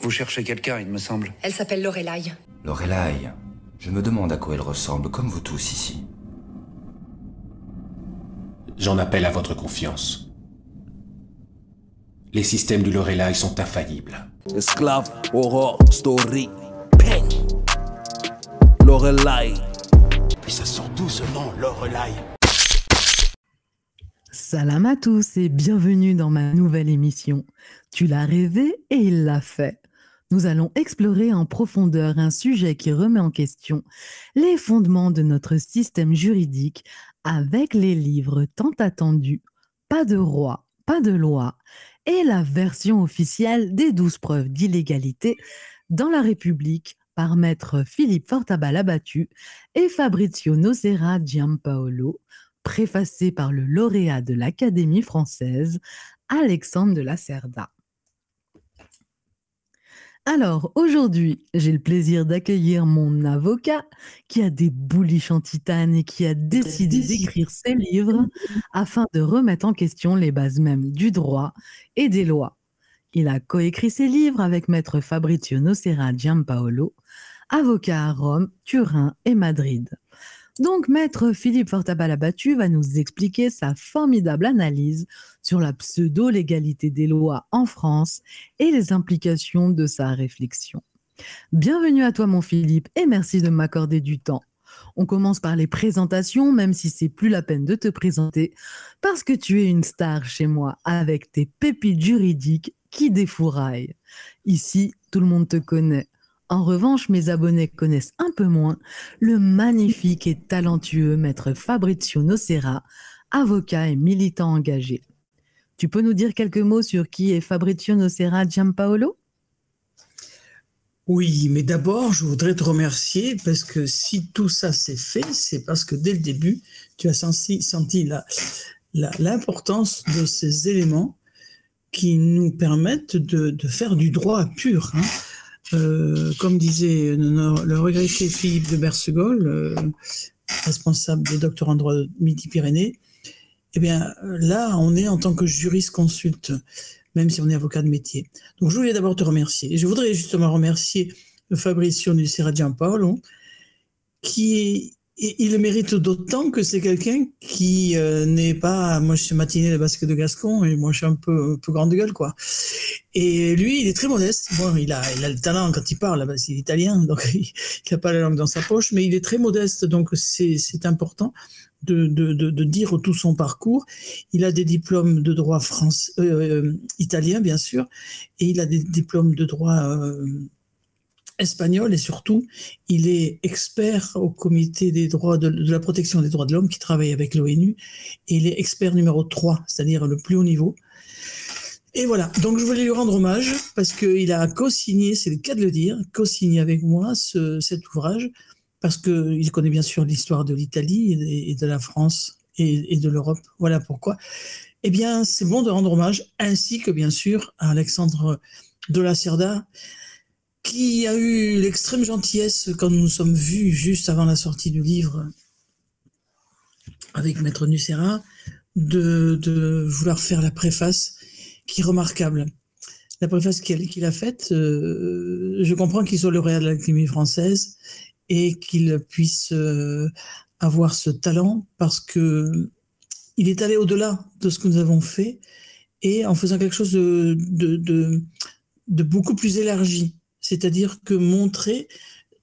Vous cherchez quelqu'un, il me semble. Elle s'appelle Lorelai. Lorelai, je me demande à quoi elle ressemble, comme vous tous ici. J'en appelle à votre confiance. Les systèmes du Lorelai sont infaillibles. Esclave, horror, story, ping. Lorelai. Et ça sort doucement, Lorelai. Salam à tous et bienvenue dans ma nouvelle émission. Tu l'as rêvé et il l'a fait. Nous allons explorer en profondeur un sujet qui remet en question les fondements de notre système juridique avec les livres tant attendus « Pas de roi, pas de loi » et la version officielle des 12 preuves d'illégalité dans la République par maître Philippe Fortabat-Labattu et Fabrizio Nocera Giampaolo, préfacé par le lauréat de l'Académie française, Alexandre de la Cerda. Alors, aujourd'hui, j'ai le plaisir d'accueillir mon avocat qui a des bouliches en titane et qui a décidé d'écrire ses livres afin de remettre en question les bases mêmes du droit et des lois. Il a coécrit ses livres avec maître Fabrizio Nocera Giampaolo, avocat à Rome, Turin et Madrid. Donc, maître Philippe Fortabat-Labattu va nous expliquer sa formidable analyse sur la pseudo-légalité des lois en France et les implications de sa réflexion. Bienvenue à toi, mon Philippe, et merci de m'accorder du temps. On commence par les présentations, même si c'est plus la peine de te présenter, parce que tu es une star chez moi avec tes pépites juridiques qui défouraillent. Ici, tout le monde te connaît. En revanche, mes abonnés connaissent un peu moins le magnifique et talentueux maître Fabrizio Nocera, avocat et militant engagé. Tu peux nous dire quelques mots sur qui est Fabrizio Nocera Giampaolo ? Oui, mais d'abord, je voudrais te remercier parce que si tout ça s'est fait, c'est parce que dès le début, tu as senti l'importance de ces éléments qui nous permettent de faire du droit pur, hein. Comme disait le regretté Philippe de Bersegol, responsable des doctorats en droit de Midi-Pyrénées, eh bien là, on est en tant que jurisconsulte, même si on est avocat de métier. Donc je voulais d'abord te remercier. Et je voudrais justement remercier Fabrizio Nocera Giampaolo, il le mérite d'autant que c'est quelqu'un qui n'est pas... Moi, je suis matiné le basque de Gascon et moi, je suis un peu grande gueule, quoi. Et lui, il est très modeste. Bon, il a le talent quand il parle, parce qu'il est italien, donc il n'a pas la langue dans sa poche, mais il est très modeste, donc c'est important de dire tout son parcours. Il a des diplômes de droit italien, bien sûr, et il a des diplômes de droit... espagnol, et surtout, il est expert au comité des droits de la protection des droits de l'homme qui travaille avec l'ONU, et il est expert numéro 3, c'est-à-dire le plus haut niveau. Et voilà, donc je voulais lui rendre hommage parce qu'il a co-signé, c'est le cas de le dire, co-signé avec moi cet ouvrage, parce qu'il connaît bien sûr l'histoire de l'Italie et de la France et de l'Europe. Voilà pourquoi. Eh bien, c'est bon de rendre hommage, ainsi que bien sûr à Alexandre de la Cerda, qui a eu l'extrême gentillesse, quand nous nous sommes vus juste avant la sortie du livre avec Maître Nocera, de vouloir faire la préface, qui est remarquable. La préface qu'il a faite, je comprends qu'il soit lauréat de l'Académie française et qu'il puisse avoir ce talent, parce que il est allé au-delà de ce que nous avons fait, et en faisant quelque chose de beaucoup plus élargi. C'est-à-dire que montrer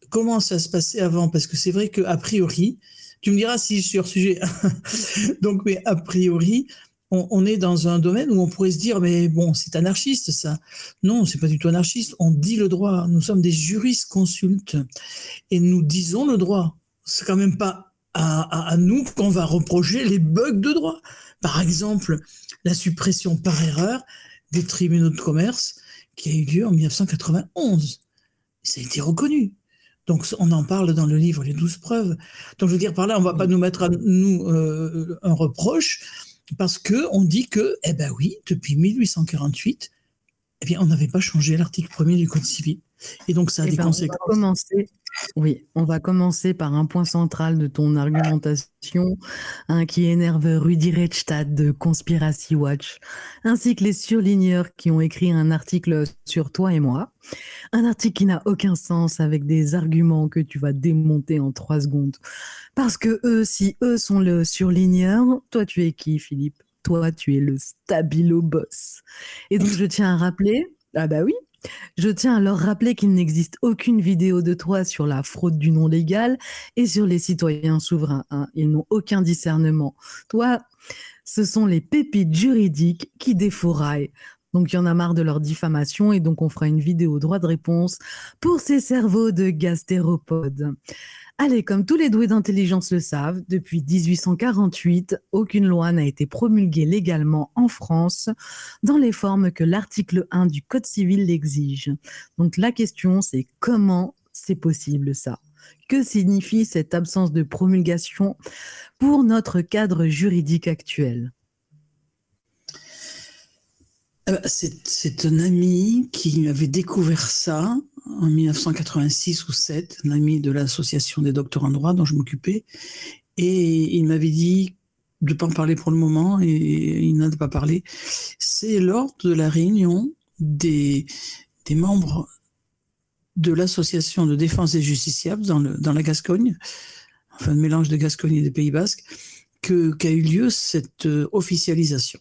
comment ça se passait avant, parce que c'est vrai qu'a priori, tu me diras si je suis hors sujet, donc, mais a priori, on est dans un domaine où on pourrait se dire, mais bon, c'est anarchiste ça. Non, c'est pas du tout anarchiste, on dit le droit, nous sommes des jurisconsultes et nous disons le droit. C'est quand même pas à nous qu'on va reprocher les bugs de droit. Par exemple, la suppression par erreur des tribunaux de commerce, qui a eu lieu en 1991. Ça a été reconnu. Donc, on en parle dans le livre, les 12 preuves. Donc, je veux dire, par là, on ne va pas nous mettre à nous un reproche, parce qu'on dit que, eh ben oui, depuis 1848, eh bien, on n'avait pas changé l'article 1er du Code civil. Et donc, ça a des conséquences. On va commencer par un point central de ton argumentation, qui énerve Rudy Reichstadt de Conspiracy Watch, ainsi que les surligneurs qui ont écrit un article sur toi et moi. Un article qui n'a aucun sens, avec des arguments que tu vas démonter en 3 secondes. Parce que si eux sont le surligneur, toi tu es qui, Philippe? Toi tu es le stabilo boss. Et donc je tiens à rappeler, je tiens à leur rappeler qu'il n'existe aucune vidéo de toi sur la fraude du nom légal et sur les citoyens souverains. Ils n'ont aucun discernement. Toi, ce sont les pépites juridiques qui défouraillent. Donc, il y en a marre de leur diffamation et donc on fera une vidéo droit de réponse pour ces cerveaux de gastéropodes. Allez, comme tous les doués d'intelligence le savent, depuis 1848, aucune loi n'a été promulguée légalement en France dans les formes que l'article 1 du Code civil l'exige. Donc la question, c'est comment c'est possible ça? Que signifie cette absence de promulgation pour notre cadre juridique actuel? C'est un ami qui avait découvert ça en 1986 ou 7, un ami de l'association des docteurs en droit dont je m'occupais, et il m'avait dit de ne pas en parler pour le moment, et il n'a pas parlé. C'est lors de la réunion des membres de l'association de défense des justiciables dans la Gascogne, enfin le mélange de Gascogne et des Pays Basques, qu'a eu lieu cette officialisation.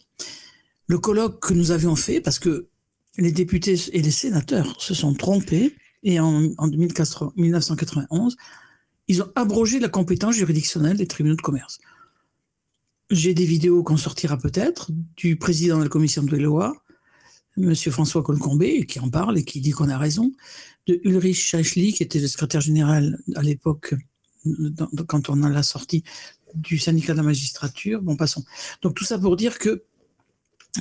Le colloque que nous avions fait, parce que les députés et les sénateurs se sont trompés, et en 1991, ils ont abrogé la compétence juridictionnelle des tribunaux de commerce. J'ai des vidéos qu'on sortira peut-être du président de la commission de loi, M. François Colcombé, qui en parle et qui dit qu'on a raison, de Ulrich Scheichli, qui était le secrétaire général à l'époque, quand on a la sortie du syndicat de la magistrature. Bon, passons. Donc tout ça pour dire que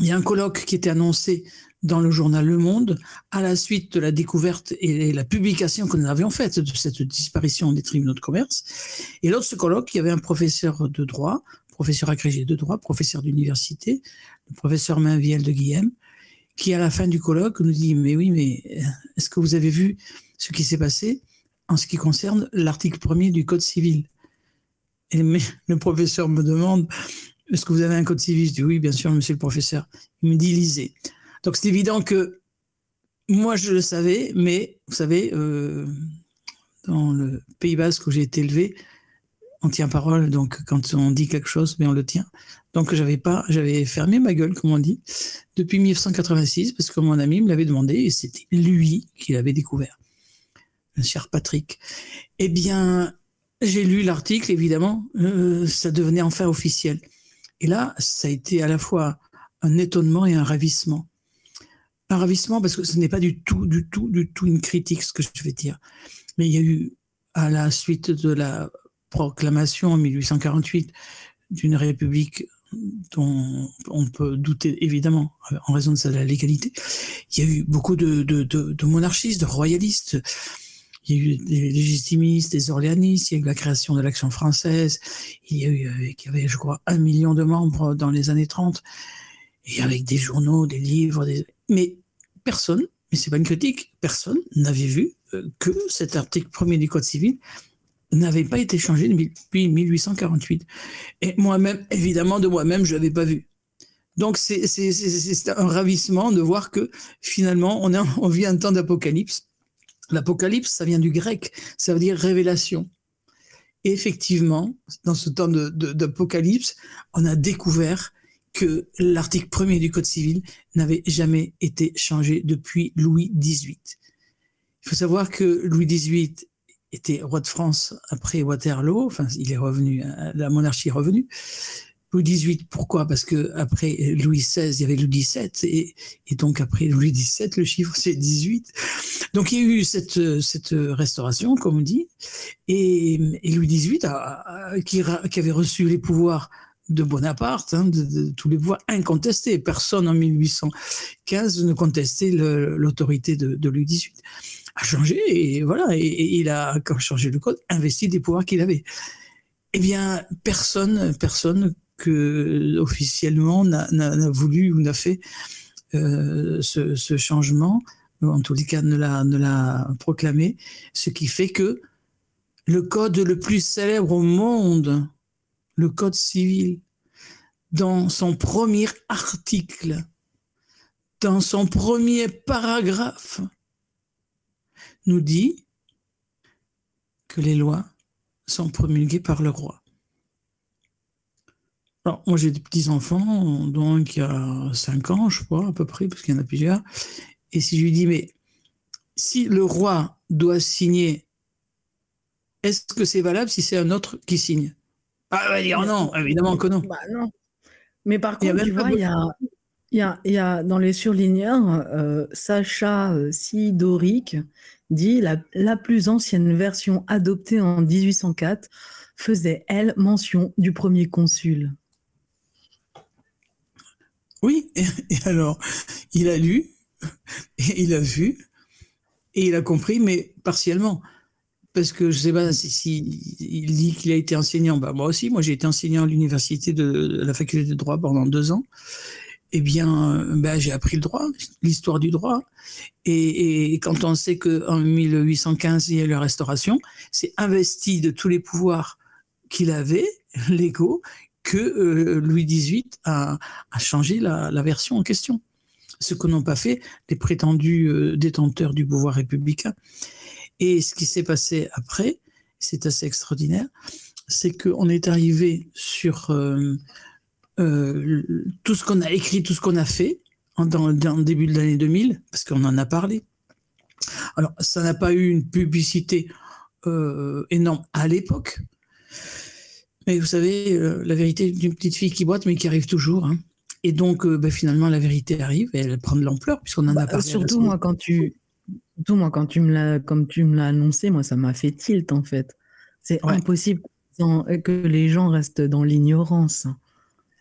il y a un colloque qui était annoncé dans le journal Le Monde à la suite de la découverte et la publication que nous avions faite de cette disparition des tribunaux de commerce. Et lors de ce colloque, il y avait un professeur de droit, professeur agrégé de droit, professeur d'université, le professeur Mainviel de Guillem, qui à la fin du colloque nous dit « Mais oui, mais est-ce que vous avez vu ce qui s'est passé en ce qui concerne l'article 1er du Code civil ?» Et le professeur me demande « Est-ce que vous avez un code civil ?» Je dis « Oui, bien sûr, monsieur le professeur. » Il me dit « Lisez. » Donc c'est évident que moi je le savais, mais vous savez, dans le Pays Basque où j'ai été élevé, on tient parole, donc quand on dit quelque chose, mais on le tient. Donc j'avais fermé ma gueule, comme on dit, depuis 1986, parce que mon ami me l'avait demandé, et c'était lui qui l'avait découvert, le cher Patrick. Eh bien, j'ai lu l'article, évidemment, ça devenait enfin officiel. Et là, ça a été à la fois un étonnement et un ravissement. Un ravissement parce que ce n'est pas du tout une critique, ce que je vais dire. Mais il y a eu, à la suite de la proclamation en 1848 d'une république dont on peut douter évidemment en raison de sa légalité, il y a eu beaucoup de monarchistes, de royalistes. Il y a eu des légitimistes, des orléanistes, il y a eu la création de l'Action française, il y avait, je crois, 1 million de membres dans les années 30, et avec des journaux, des livres, mais personne, mais c'est pas une critique, personne n'avait vu que cet article 1er du Code civil n'avait pas été changé depuis 1848. Et moi-même, évidemment, de moi-même, je l'avais pas vu. Donc c'est un ravissement de voir que finalement, on vit un temps d'apocalypse. L'apocalypse, ça vient du grec, ça veut dire révélation. Et effectivement, dans ce temps d'apocalypse, on a découvert que l'article 1er du Code civil n'avait jamais été changé depuis Louis XVIII. Il faut savoir que Louis XVIII était roi de France après Waterloo, enfin il est revenu, la monarchie est revenue. Louis XVIII, pourquoi? Parce que après Louis XVI, il y avait Louis XVII, et donc après Louis XVII, le chiffre c'est 18. Donc il y a eu cette restauration, comme on dit, et Louis XVIII qui avait reçu les pouvoirs de Bonaparte, de tous les pouvoirs incontestés. Personne en 1815 ne contestait l'autorité de Louis XVIII. A changé, et voilà, et il a, quand changé le code, investi des pouvoirs qu'il avait. Eh bien, personne que officiellement n'a voulu ou n'a fait ce changement en tous les cas ne l'a proclamé, ce qui fait que le code le plus célèbre au monde, le code civil, dans son premier article, dans son premier paragraphe, nous dit que les lois sont promulguées par le roi. Alors, moi, j'ai des petits-enfants, donc il y a 5 ans, je crois, à peu près, parce qu'il y en a plusieurs. Et si je lui dis, mais si le roi doit signer, est-ce que c'est valable si c'est un autre qui signe? Ah, il va dire non, évidemment que non. Bah non. Mais par contre, tu vois, il y a dans les surligneurs, Sacha Sidoric dit la plus ancienne version adoptée en 1804 faisait, elle, mention du premier consul. Oui, et alors, il a lu, et il a vu, et il a compris, mais partiellement. Parce que je ne sais pas si il dit qu'il a été enseignant. Bah, moi aussi, j'ai été enseignant à l'université de la faculté de droit pendant 2 ans. Eh bien, j'ai appris le droit, l'histoire du droit. Et quand on sait qu'en 1815, il y a eu la Restauration, c'est investi de tous les pouvoirs qu'il avait, légaux, que Louis XVIII a changé la version en question. Ce que n'ont pas fait les prétendus détenteurs du pouvoir républicain. Et ce qui s'est passé après, c'est assez extraordinaire, c'est qu'on est arrivé sur tout ce qu'on a écrit, tout ce qu'on a fait dans le début de l'année 2000, parce qu'on en a parlé. Alors, ça n'a pas eu une publicité énorme à l'époque, mais vous savez, la vérité d'une petite fille qui boite, mais qui arrive toujours. Hein. Et donc, finalement, la vérité arrive et elle prend de l'ampleur, puisqu'on en a parlé. Surtout, moi, quand tu me l'as annoncé, moi, ça m'a fait tilt, en fait. C'est impossible que les gens restent dans l'ignorance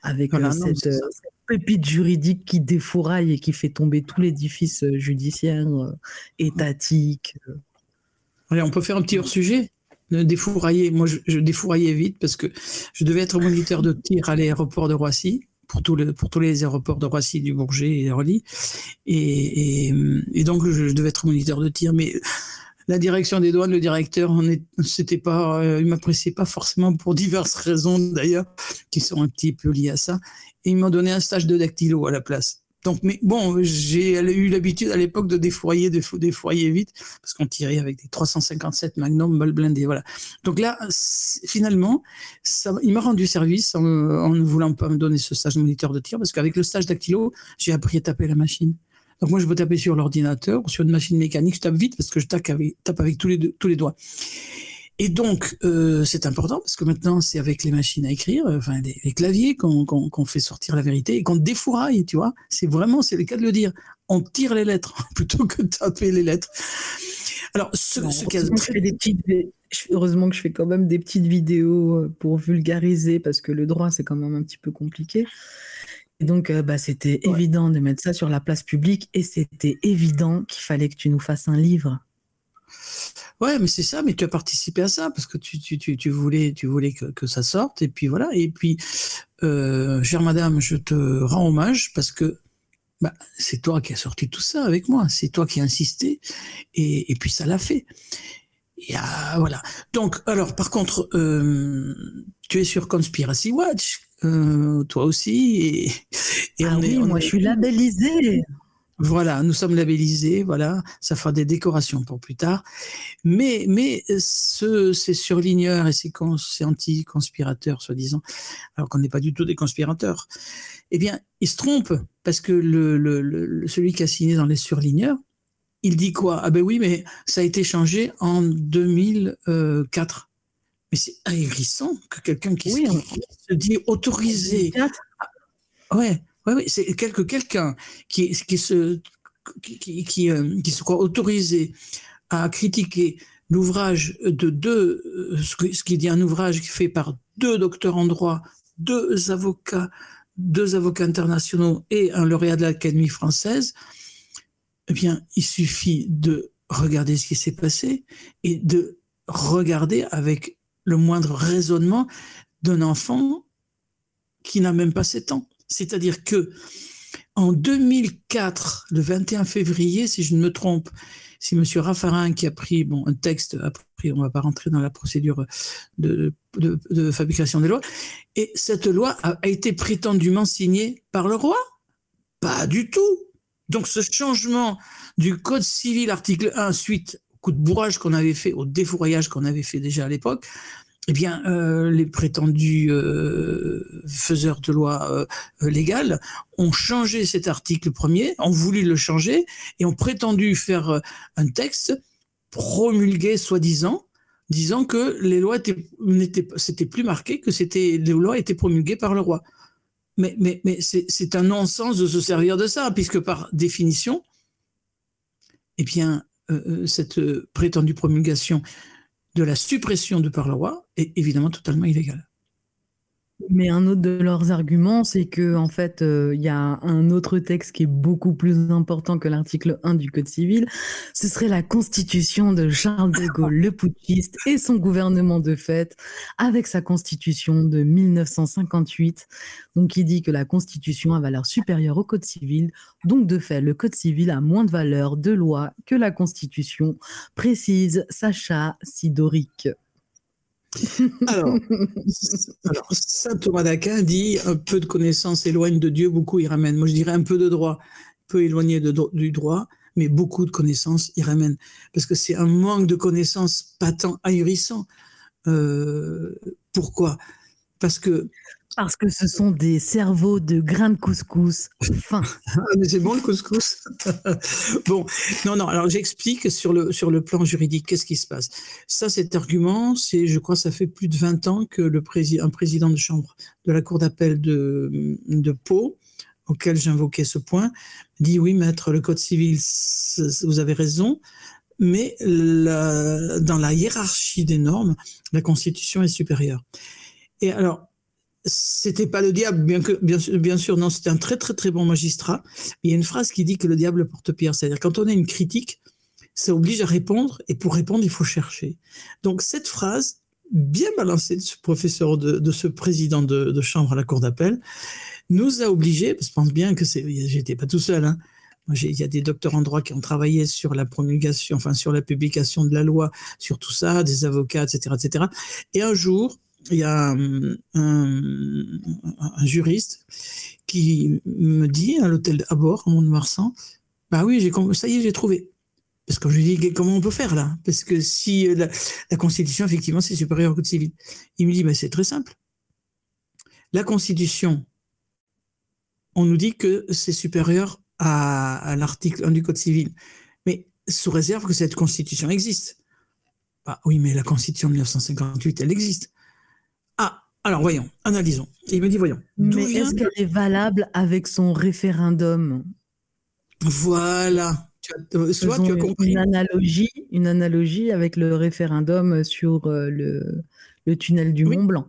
avec cette pépite juridique qui défouraille et qui fait tomber tout l'édifice judiciaire, étatique. Allez, on peut faire un petit hors-sujet. Défourailler. Moi, je défouraillais vite parce que je devais être moniteur de tir à l'aéroport de Roissy. Pour tous les aéroports de Roissy, du Bourget et d'Orly. Et donc, je devais être moniteur de tir. Mais la direction des douanes, le directeur, il m'appréciait pas forcément pour diverses raisons, d'ailleurs, qui sont un petit peu liées à ça. Et ils m'ont donné un stage de dactylo à la place. Donc, mais bon, j'ai eu l'habitude à l'époque de défourailler vite, parce qu'on tirait avec des 357 Magnum, balles blindées, voilà. Donc là, finalement, il m'a rendu service en ne voulant pas me donner ce stage de moniteur de tir, parce qu'avec le stage dactylo, j'ai appris à taper la machine. Donc moi, je peux taper sur l'ordinateur ou sur une machine mécanique, je tape vite parce que je tape avec tous les doigts. Et donc, c'est important parce que maintenant, c'est avec les machines à écrire, les claviers qu'on fait sortir la vérité et qu'on défouraille, tu vois. C'est le cas de le dire. On tire les lettres plutôt que de taper les lettres. Alors, heureusement que je fais quand même des petites vidéos pour vulgariser parce que le droit, c'est quand même un petit peu compliqué. Et donc, c'était évident de mettre ça sur la place publique et c'était évident qu'il fallait que tu nous fasses un livre. Ouais, mais c'est ça, mais tu as participé à ça parce que tu voulais que ça sorte et puis voilà. Et puis, chère madame, je te rends hommage parce que c'est toi qui as sorti tout ça avec moi, c'est toi qui as insisté et puis ça l'a fait. Et voilà. Donc, alors, par contre, tu es sur Conspiracy Watch, toi aussi. Moi, je suis labellisée. Voilà, nous sommes labellisés, voilà, ça fera des décorations pour plus tard. Mais ces surligneurs et ces anti-conspirateurs, soi-disant, alors qu'on n'est pas du tout des conspirateurs, eh bien, ils se trompent parce que celui qui a signé dans les surligneurs, il dit quoi? Ah ben oui, mais ça a été changé en 2004. Mais c'est ahurissant que quelqu'un qui se dit autorisé. Oui, c'est quelqu'un qui se croit autorisé à critiquer l'ouvrage ce qui dit un ouvrage fait par 2 docteurs en droit, 2 avocats internationaux et un lauréat de l'Académie française. Eh bien, il suffit de regarder ce qui s'est passé et de regarder avec le moindre raisonnement d'un enfant qui n'a même pas 7 ans. C'est-à-dire que En 2004, le 21 février, si je ne me trompe, c'est M. Raffarin qui a pris un texte, après on ne va pas rentrer dans la procédure de fabrication des lois, et cette loi a été prétendument signée par le roi? Pas du tout. Donc ce changement du Code civil, article 1, suite au coup de bourrage qu'on avait fait, au défouraillage qu'on avait fait déjà à l'époque, eh bien, les prétendus faiseurs de lois légales ont changé cet article premier, ont voulu le changer et ont prétendu faire un texte promulgué soi-disant, disant que les lois c'était plus marqué, que les lois étaient promulguées par le roi. Mais c'est un non-sens de se servir de ça, puisque par définition, eh bien, cette prétendue promulgation de la suppression de par le roi est évidemment totalement illégale. Mais un autre de leurs arguments, c'est que en fait, il y a un autre texte qui est beaucoup plus important que l'article 1 du Code civil. Ce serait la Constitution de Charles de Gaulle, le putschiste, et son gouvernement de fait, avec sa Constitution de 1958. Donc, il dit que la Constitution a valeur supérieure au Code civil. Donc, de fait, le Code civil a moins de valeur de loi que la Constitution, précise Sacha Sidoric. Alors, saint Thomas d'Aquin dit « Un peu de connaissance éloigne de Dieu, beaucoup y ramène ». Moi, je dirais un peu de droit, peu éloigné du droit, mais beaucoup de connaissances y ramène. Parce que c'est un manque de connaissances patent, ahurissant. Pourquoi ? Parce que ce sont des cerveaux de grains de couscous fins. Mais c'est bon le couscous. Bon, non, alors j'explique sur le plan juridique, qu'est-ce qui se passe. Ça, cet argument, je crois, ça fait plus de 20 ans que un président de chambre de la cour d'appel de Pau, auquel j'invoquais ce point, dit oui, maître, le code civil, vous avez raison, mais dans la hiérarchie des normes, la Constitution est supérieure. Et alors, c'était pas le diable, bien sûr, non, c'était un très très très bon magistrat. Il y a une phrase qui dit que le diable porte pierre, c'est-à-dire quand on a une critique, ça oblige à répondre, et pour répondre, il faut chercher. Donc cette phrase, bien balancée de ce professeur, de ce président de chambre à la cour d'appel, nous a obligés, je pense bien que j'étais pas tout seul, hein. Il y a des docteurs en droit qui ont travaillé sur la promulgation, enfin sur la publication de la loi, sur tout ça, des avocats, etc., etc. Et un jour, il y a un juriste qui me dit à l'hôtel à bord, à Mont-de-Marsan, bah oui, ça y est, j'ai trouvé. Parce que je lui dis, comment on peut faire là? Parce que si la Constitution, effectivement, c'est supérieur au Code civil. Il me dit, bah, c'est très simple. La Constitution, on nous dit que c'est supérieur à l'article 1 du Code civil. Mais sous réserve que cette Constitution existe. Bah oui, mais la Constitution de 1958, elle existe. Ah, alors voyons, analysons. Il me dit, voyons. Mais est-ce qu'elle est valable avec son référendum? Voilà. Tu as compris. Une analogie avec le référendum sur le tunnel du Mont Blanc.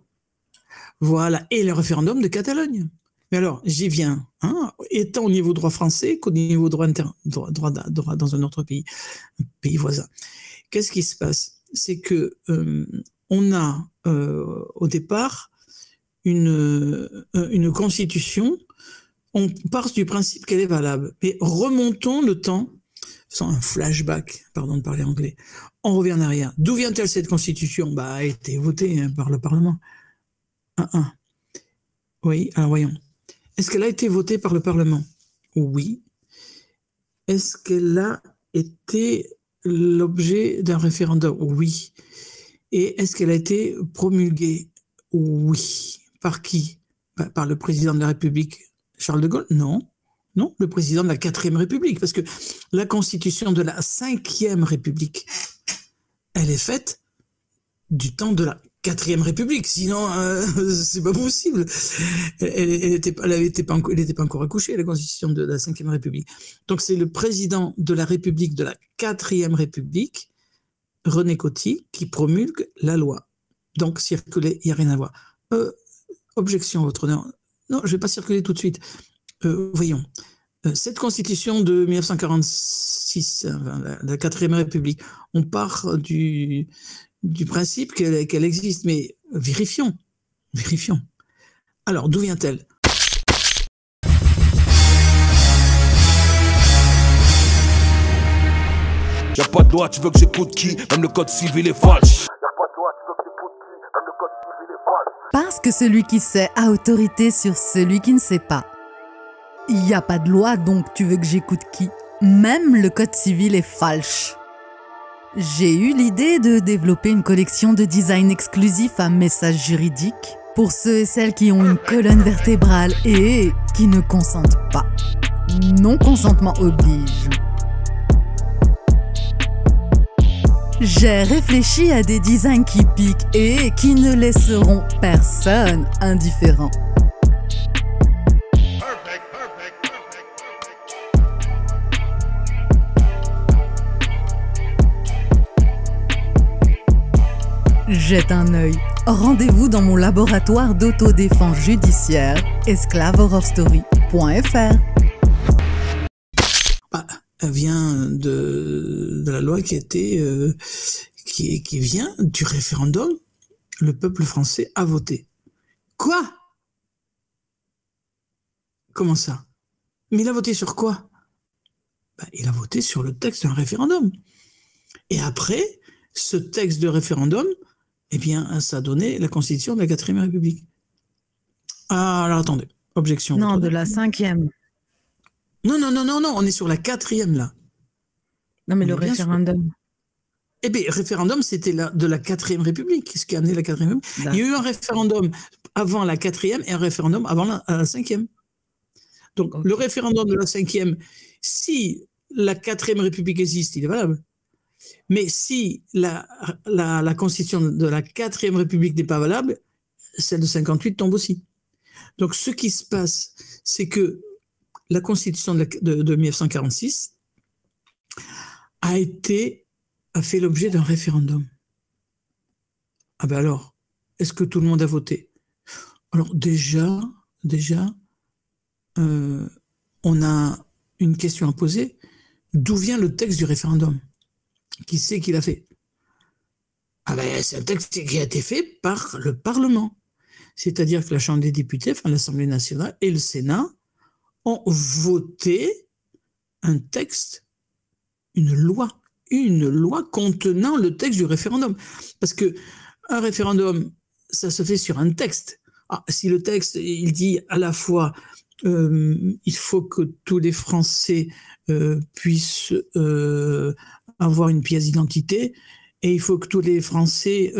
Voilà, et le référendum de Catalogne. Mais alors, j'y viens, hein, étant au niveau droit français qu'au niveau droit dans un autre pays, un pays voisin. Qu'est-ce qui se passe? C'est que on a au départ une constitution, on part du principe qu'elle est valable. Mais remontons le temps, faisant un flashback, pardon de parler anglais, on revient en arrière. D'où vient-elle cette constitution? Bah, elle a été votée par le Parlement. Oui, alors voyons. Est-ce qu'elle a été votée par le Parlement? Oui. Est-ce qu'elle a été l'objet d'un référendum? Oui. Et est-ce qu'elle a été promulguée? Oui. Par qui? Par le président de la République, Charles de Gaulle? Non. Non, le président de la 4e République. Parce que la constitution de la 5e République, elle est faite du temps de la 4e République. Sinon, c'est pas possible. Elle n'était pas encore accouchée, la constitution de la 5e République. Donc, c'est le président de la République de la 4e République, René Coty, qui promulgue la loi. Donc, circuler, il n'y a rien à voir. Objection, votre honneur. Non, je ne vais pas circuler tout de suite. Voyons. Cette constitution de 1946, la 4e République, on part du principe qu'elle existe, mais vérifions. Alors, d'où vient-elle? Y'a pas de loi, tu veux que j'écoute qui? Même le code civil est falche. Parce que celui qui sait a autorité sur celui qui ne sait pas. Il n'y a pas de loi, donc tu veux que j'écoute qui? Même le code civil est falche. J'ai eu l'idée de développer une collection de design exclusif à message juridique pour ceux et celles qui ont une colonne vertébrale et qui ne consentent pas. Non-consentement oblige. J'ai réfléchi à des designs qui piquent et qui ne laisseront personne indifférent. Jette un œil. Rendez-vous dans mon laboratoire d'autodéfense judiciaire, esclavehorrorstory.fr. Elle vient de la loi qui vient du référendum. Le peuple français a voté. Quoi? Comment ça? Mais il a voté sur quoi? Il a voté sur le texte d'un référendum. Et après, ce texte de référendum, eh bien, ça a donné la constitution de la 4e République. Ah, alors attendez, objection. Non, de la 5e. Non, on est sur la 4e là. Non, mais le référendum. Eh bien, référendum, c'était de la 4e République, ce qui a amené la 4e République. Il y a eu un référendum avant la 4e et un référendum avant la 5e. Donc, le référendum de la 5e, si la 4e République existe, il est valable. Mais si la constitution de la 4e République n'est pas valable, celle de 58 tombe aussi. Donc, ce qui se passe, c'est que la constitution de 1946 a fait l'objet d'un référendum. Ah ben alors, est-ce que tout le monde a voté? Alors déjà, on a une question à poser. D'où vient le texte du référendum? Qui c'est qui l'a fait? Ah ben, c'est un texte qui a été fait par le Parlement. C'est-à-dire que la Chambre des députés, enfin l'Assemblée nationale et le Sénat ont voté un texte, une loi contenant le texte du référendum. Parce que un référendum, ça se fait sur un texte. Ah, si le texte, il dit à la fois il faut que tous les Français puissent avoir une pièce d'identité et il faut que tous les Français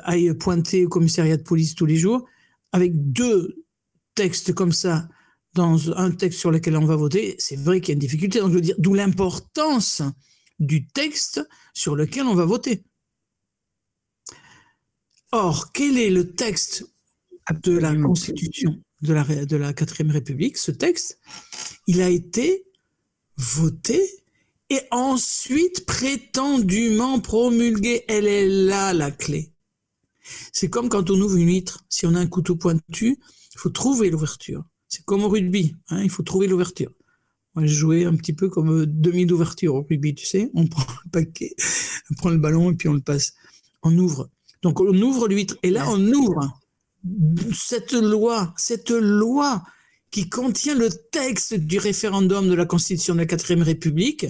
aillent pointer au commissariat de police tous les jours, avec deux textes comme ça, dans un texte sur lequel on va voter, c'est vrai qu'il y a une difficulté. Donc, je veux dire, d'où l'importance du texte sur lequel on va voter. Or, quel est le texte de la Constitution de la 4e République? Ce texte, il a été voté et ensuite prétendument promulgué. Elle est là, la clé. C'est comme quand on ouvre une huître. Si on a un couteau pointu, il faut trouver l'ouverture. C'est comme au rugby, hein, il faut trouver l'ouverture. On va jouer un petit peu comme demi d'ouverture au rugby, tu sais. On prend le paquet, on prend le ballon et puis on le passe. On ouvre. Donc on ouvre l'huître et là on ouvre cette loi qui contient le texte du référendum de la Constitution de la 4e République.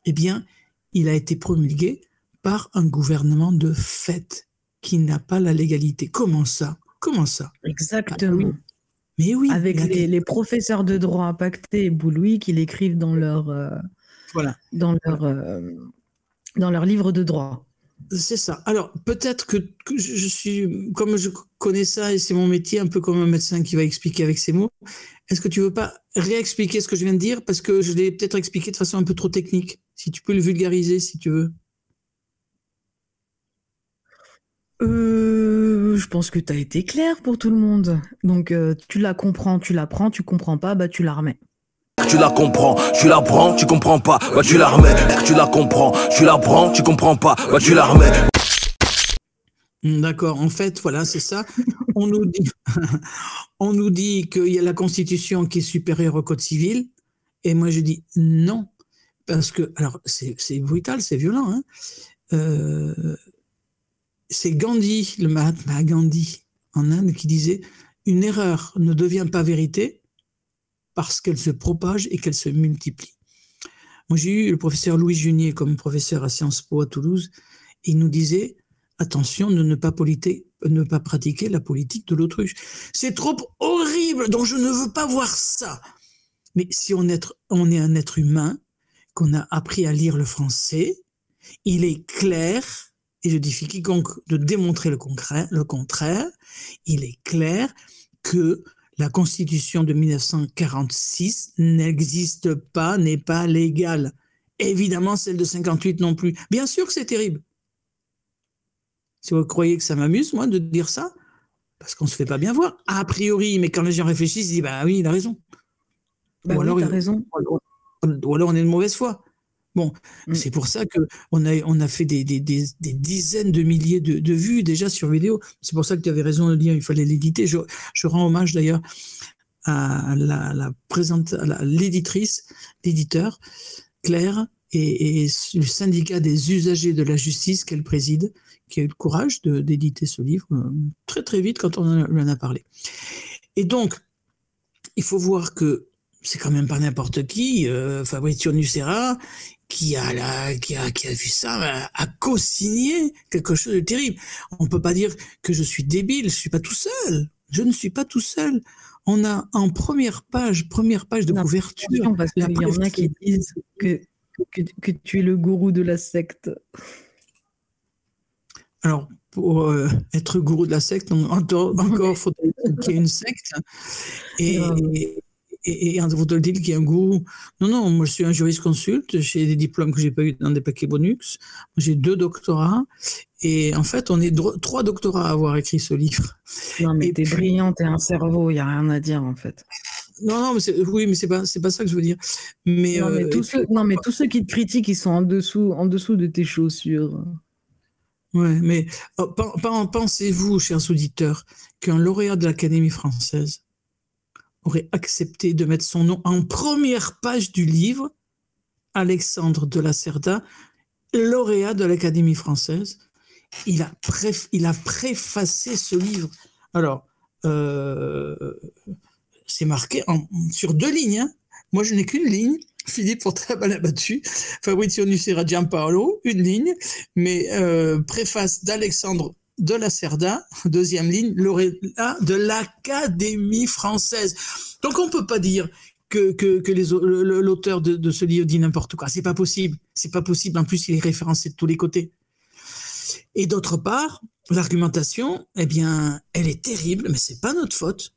Eh bien, il a été promulgué par un gouvernement de fait qui n'a pas la légalité. Comment ça? Exactement. Ah, oui. Mais oui. Avec les professeurs de droit Pacté et Boulouis qui l'écrivent dans leur livre de droit. C'est ça. Alors, peut-être que je suis, comme je connais ça et c'est mon métier, un peu comme un médecin qui va expliquer avec ses mots, est-ce que tu veux pas réexpliquer ce que je viens de dire? Parce que je l'ai peut-être expliqué de façon un peu trop technique. Si tu peux le vulgariser, si tu veux. Je pense que tu as été clair pour tout le monde. Donc, tu la comprends, tu la prends, tu comprends pas, bah tu la remets. Tu la comprends, tu la prends, tu comprends pas, bah tu la remets. Tu la comprends, tu la prends, tu comprends pas, bah tu la remets. D'accord, en fait, voilà, c'est ça. On nous dit qu'il y a la Constitution qui est supérieure au Code civil, et moi je dis non, parce que, alors c'est brutal, c'est violent, hein. C'est Gandhi, le Mahatma Gandhi en Inde, qui disait « Une erreur ne devient pas vérité parce qu'elle se propage et qu'elle se multiplie ». Moi, j'ai eu le professeur Louis Junier comme professeur à Sciences Po à Toulouse. Et il nous disait, attention de ne pas pratiquer la politique de l'autruche. C'est trop horrible, donc je ne veux pas voir ça. Mais si on est un être humain, qu'on a appris à lire le français, il est clair, et je défie quiconque de démontrer le contraire, il est clair que la Constitution de 1946 n'existe pas, n'est pas légale. Évidemment, celle de 58 non plus. Bien sûr que c'est terrible. Si vous croyez que ça m'amuse, moi, de dire ça, parce qu'on se fait pas bien voir. A priori, mais quand les gens réfléchissent, ils disent, bah oui, il a raison. Bah oui, t'as raison. Ou alors on est de mauvaise foi. Bon, c'est pour ça qu'on a fait des dizaines de milliers de vues déjà sur vidéo. C'est pour ça que tu avais raison de dire il fallait l'éditer. Je rends hommage d'ailleurs à l'éditrice, l'éditeur, Claire, et le syndicat des usagers de la justice qu'elle préside, qui a eu le courage d'éditer ce livre très très vite quand on lui en a parlé. Et donc, il faut voir que c'est quand même pas n'importe qui, Fabrizio Nucera, qui a vu ça, a co-signé quelque chose de terrible. On peut pas dire que je suis débile, je suis pas tout seul. Je ne suis pas tout seul. On a en première page de couverture. Parce qu'il y en a qui disent que tu es le gourou de la secte. Alors, pour être gourou de la secte, encore faut-il qu'il y ait une secte. Et faut-il qu'il y ait un gourou. Non, moi je suis un jurisconsulte, j'ai des diplômes que j'ai pas eu dans des paquets bonus. J'ai 2 doctorats. Et en fait, on est 3 doctorats à avoir écrit ce livre. Non, mais t'es brillant, t'es un cerveau, il n'y a rien à dire en fait. Non, mais c'est pas ça que je veux dire. Mais tous ceux qui te critiquent, ils sont en dessous de tes chaussures. Ouais, mais pensez-vous, chers auditeurs, qu'un lauréat de l'Académie française aurait accepté de mettre son nom en première page du livre, Alexandre de la Cerda, lauréat de l'Académie française? Il a préfacé ce livre. Alors, c'est marqué sur 2 lignes. Hein. Moi, je n'ai qu'une ligne. Philippe Fortin-Balin abattu. Fabrizio Nucera Giampaolo, 1 ligne. Mais préface d'Alexandre de la Cerda, 2e ligne, lauréat de l'Académie française. Donc, on ne peut pas dire que l'auteur de ce livre dit n'importe quoi. C'est pas possible. C'est pas possible. En plus, il est référencé de tous les côtés. Et d'autre part, l'argumentation, eh bien, elle est terrible, mais c'est pas notre faute.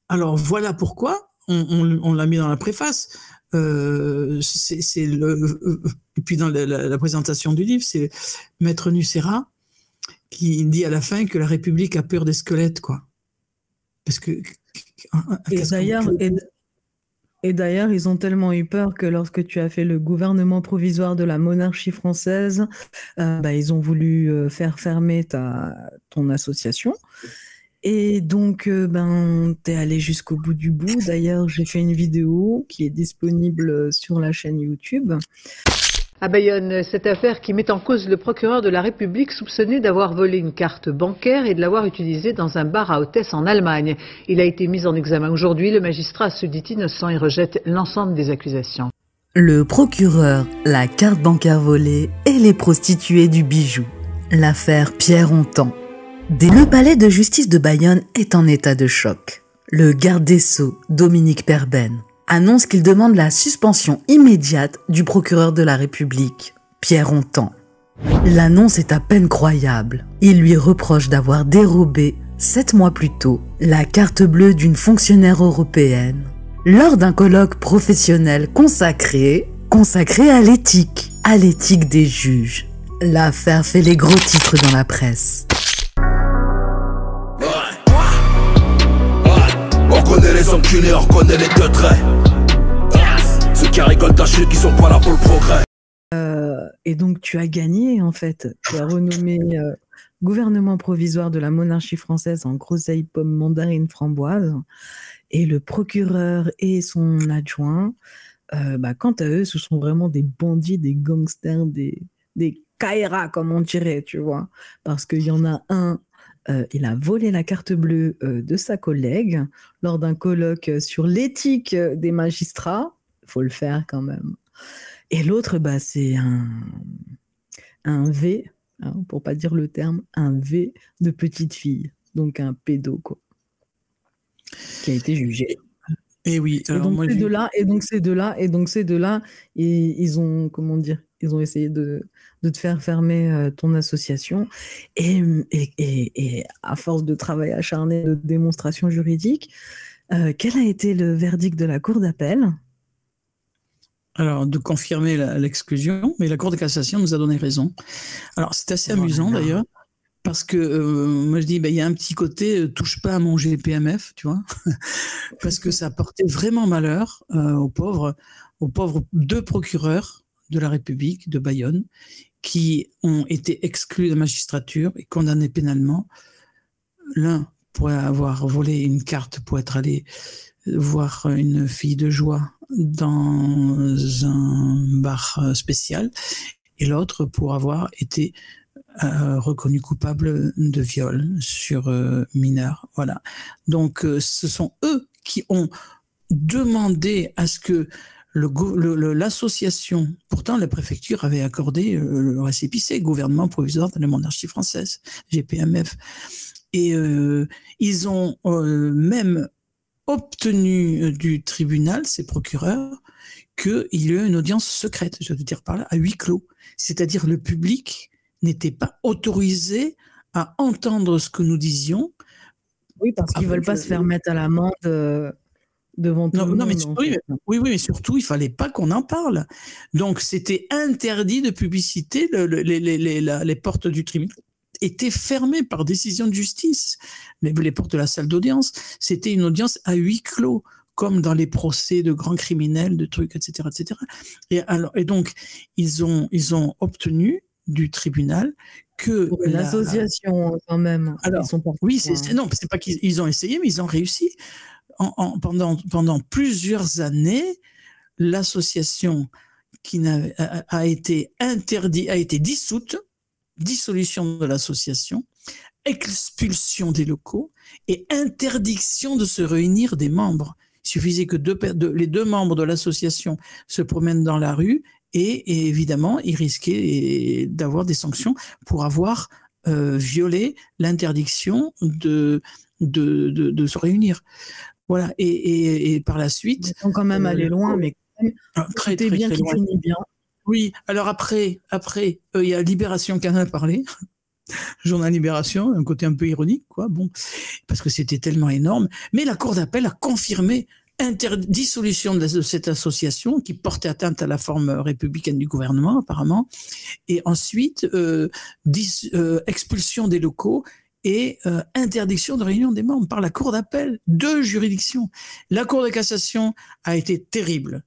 Alors voilà pourquoi on l'a mis dans la préface. Et puis dans la présentation du livre, c'est Maître Nucera qui dit à la fin que la République a peur des squelettes, quoi. Parce que. Et d'ailleurs, ils ont tellement eu peur que lorsque tu as fait le gouvernement provisoire de la monarchie française, ils ont voulu faire fermer ton association. Et donc, t'es allé jusqu'au bout du bout. D'ailleurs, j'ai fait une vidéo qui est disponible sur la chaîne YouTube. À Bayonne, cette affaire qui met en cause le procureur de la République soupçonné d'avoir volé une carte bancaire et de l'avoir utilisée dans un bar à hôtesse en Allemagne. Il a été mis en examen aujourd'hui. Le magistrat se dit innocent et rejette l'ensemble des accusations. Le procureur, la carte bancaire volée et les prostituées du bijou. L'affaire Pierre Hontan. Le palais de justice de Bayonne est en état de choc. Le garde des Sceaux, Dominique Perben, annonce qu'il demande la suspension immédiate du procureur de la République, Pierre Hontan. L'annonce est à peine croyable. Il lui reproche d'avoir dérobé, 7 mois plus tôt, la carte bleue d'une fonctionnaire européenne, lors d'un colloque professionnel consacré à l'éthique des juges. L'affaire fait les gros titres dans la presse. On connaît les enculés, on connaît les teutrés. Ceux qui rigolent ta chute, qui sont pas là pour le progrès. Et donc tu as gagné en fait. Tu as renommé gouvernement provisoire de la monarchie française en groseille, pomme, mandarine, framboise. Et le procureur et son adjoint, quant à eux, ce sont vraiment des bandits, des gangsters, des Kaira comme on dirait, tu vois. Parce qu'il y en a un. Il a volé la carte bleue de sa collègue lors d'un colloque sur l'éthique des magistrats. Il faut le faire quand même. Et l'autre, bah, c'est un V, hein, pour pas dire le terme, un V de petite fille, donc un pédo, quoi, qui a été jugé. Et oui, alors donc moi, ces deux-là, ils ont, comment dire, ils ont essayé de te faire fermer ton association. Et à force de travail acharné, de démonstration juridique, quel a été le verdict de la Cour d'appel? alors de confirmer l'exclusion, mais la Cour de cassation nous a donné raison. Alors c'est assez amusant d'ailleurs, parce que moi je dis, il y a un petit côté touche pas à mon GPMF, tu vois, parce que ça portait vraiment malheur aux pauvres deux procureurs de la République de Bayonne qui ont été exclus de la magistrature et condamnés pénalement. L'un pour avoir volé une carte pour être allé voir une fille de joie dans un bar spécial, et l'autre pour avoir été reconnu coupable de viol sur mineur. Voilà. Donc ce sont eux qui ont demandé à ce que l'association, pourtant la préfecture avait accordé le récépissé, gouvernement provisoire de la monarchie française, GPMF, et ils ont même obtenu du tribunal, ces procureurs, qu'il y ait une audience secrète, je veux dire par là, à huis clos. C'est-à-dire le public n'était pas autorisé à entendre ce que nous disions. Oui, parce qu'ils veulent pas se faire mettre à l'amende devant tout le monde. Mais surtout, il fallait pas qu'on en parle. Donc, c'était interdit de publicité. Les portes du tribunal étaient fermées par décision de justice. Les portes de la salle d'audience, c'était une audience à huis clos, comme dans les procès de grands criminels, de trucs, etc., etc. Et donc, ils ont obtenu du tribunal que l'association quand même. Alors, oui, non, c'est pas qu'ils ont essayé, mais ils ont réussi. Pendant plusieurs années, l'association a été dissoute, dissolution de l'association, expulsion des locaux et interdiction de se réunir des membres. Il suffisait que les deux membres de l'association se promènent dans la rue et évidemment, ils risquaient d'avoir des sanctions pour avoir violé l'interdiction de se réunir. Voilà. Et par la suite, ils sont quand même allés loin, mais très bien qui finit bien. Oui. Alors après, il y a Libération qui en a parlé. Journal Libération, un côté un peu ironique, quoi. Bon, parce que c'était tellement énorme. Mais la Cour d'appel a confirmé dissolution de cette association qui portait atteinte à la forme républicaine du gouvernement, apparemment. Et ensuite, expulsion des locaux et interdiction de réunion des membres par la Cour d'appel. 2 juridictions. La Cour de cassation a été terrible.